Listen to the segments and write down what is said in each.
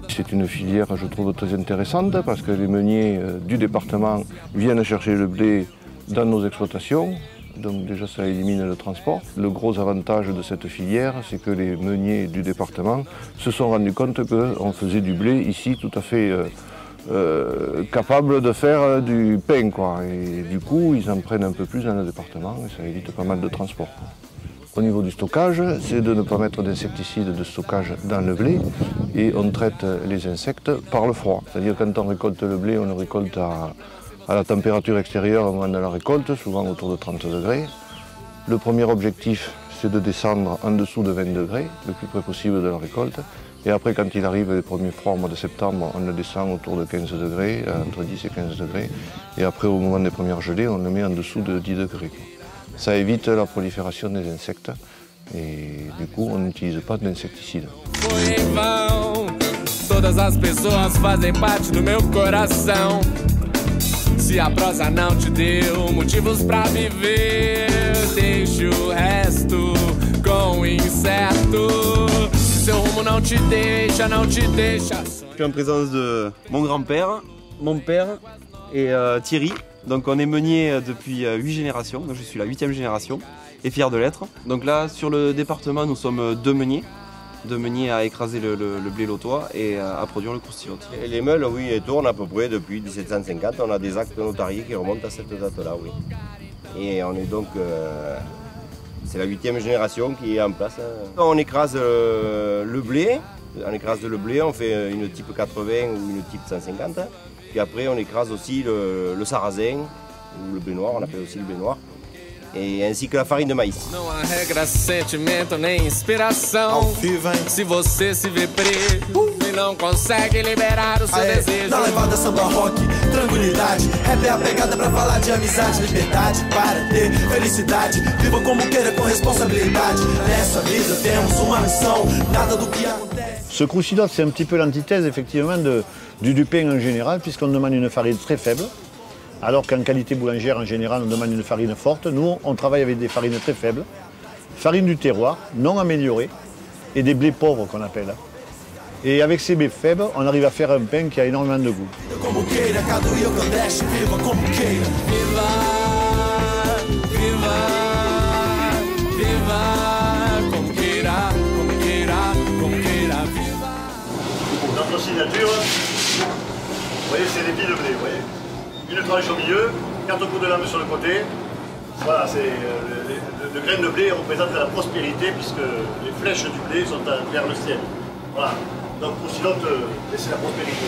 C'est une filière, je trouve, très intéressante parce que les meuniers du département viennent chercher le blé dans nos exploitations. Donc déjà, ça élimine le transport. Le gros avantage de cette filière, c'est que les meuniers du département se sont rendus compte qu'on faisait du blé ici tout à fait capable de faire du pain, quoi. Et du coup, ils en prennent un peu plus dans le département et ça évite pas mal de transport. Au niveau du stockage, c'est de ne pas mettre d'insecticides de stockage dans le blé et on traite les insectes par le froid. C'est-à-dire quand on récolte le blé, on le récolte à la température extérieure au moment de la récolte, souvent autour de 30 degrés. Le premier objectif, c'est de descendre en dessous de 20 degrés, le plus près possible de la récolte. Et après, quand il arrive les premiers froids au mois de septembre, on le descend autour de 15 degrés, entre 10 et 15 degrés. Et après, au moment des premières gelées, on le met en dessous de 10 degrés. Ça évite la prolifération des insectes et du coup, on n'utilise pas d'insecticides. Todas as pessoas fazem parte do meu coração. Se a prosa não te deu motivos pra viver, deixa o resto com o incerto. Se seu rumo não te deixa, não te deixa. Je suis en présence de mon grand-père, mon père et Thierry. Donc on est meunier depuis 8 générations, donc je suis la 8e génération et fier de l'être. Donc là sur le département nous sommes deux meuniers à écraser le blé lotois et à produire le croustillote. Les meules, oui, elles tournent à peu près depuis 1750. On a des actes notariés qui remontent à cette date-là, oui. Et on est donc, c'est la 8e génération qui est en place. On écrase le blé, on fait une type 80 ou une type 150. Puis après on écrase aussi le sarrasin ou le blé noir, on appelle aussi le blé noir. E ainsi que a farine de maïs. Não há regra, sentimento nem inspiração. Se você se vê preso e não consegue liberar o seu desejo. Na levada samba rock, tranquilidade. Rap é a pegada pra falar de amizade, liberdade para ter felicidade. Viva como queira com responsabilidade. Nessa vida temos uma missão, nada do que acontece. Ce croustillote, c'est un petit peu l'antithèse effectivement du pain en général, puisqu'on demande une farine très faible. Alors qu'en qualité boulangère, en général, on demande une farine forte. Nous, on travaille avec des farines très faibles, farine du terroir, non améliorée, et des blés pauvres qu'on appelle. Et avec ces blés faibles, on arrive à faire un pain qui a énormément de goût. Notre signature, vous voyez, c'est des billes de blé, vous voyez. Une tranche au milieu, 4 coups de lame sur le côté. Voilà, le grain de blé représente la prospérité puisque les flèches du blé sont vers le ciel. Voilà, donc croustillote, c'est la prospérité.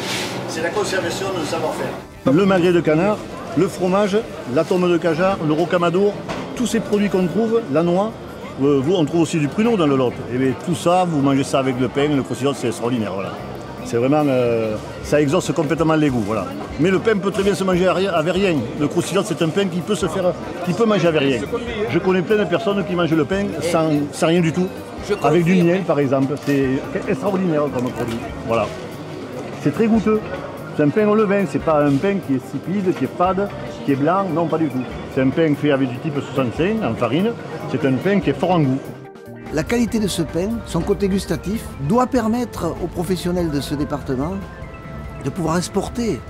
C'est la conservation de savoir-faire. Le magret de canard, le fromage, la tome de cajar, le rocamadour, tous ces produits qu'on trouve, la noix, on trouve aussi du pruneau dans le Lot. Et bien, tout ça, vous mangez ça avec le pain, le croustillote, c'est extraordinaire. Voilà. C'est vraiment, ça exauce complètement les goûts, voilà. Mais le pain peut très bien se manger avec rien. Le croustillote, c'est un pain qui peut manger avec rien. Je connais plein de personnes qui mangent le pain sans rien du tout. Avec du miel, par exemple. C'est extraordinaire comme produit. Voilà. C'est très goûteux. C'est un pain au levain. C'est pas un pain qui est insipide, qui est fade, qui est blanc. Non, pas du tout. C'est un pain fait avec du type 65 en farine. C'est un pain qui est fort en goût. La qualité de ce pain, son côté gustatif, doit permettre aux professionnels de ce département de pouvoir exporter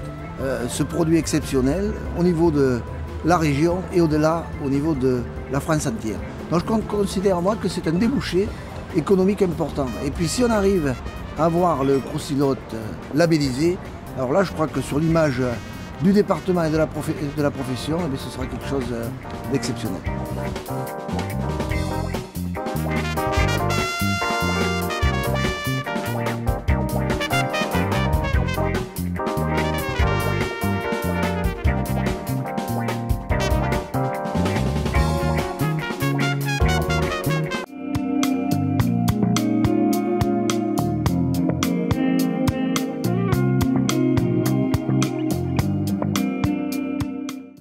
ce produit exceptionnel au niveau de la région et au-delà, au niveau de la France entière. Donc je considère moi que c'est un débouché économique important. Et puis si on arrive à avoir le croustillote labellisé, alors là je crois que sur l'image du département et de la profession, ce sera quelque chose d'exceptionnel.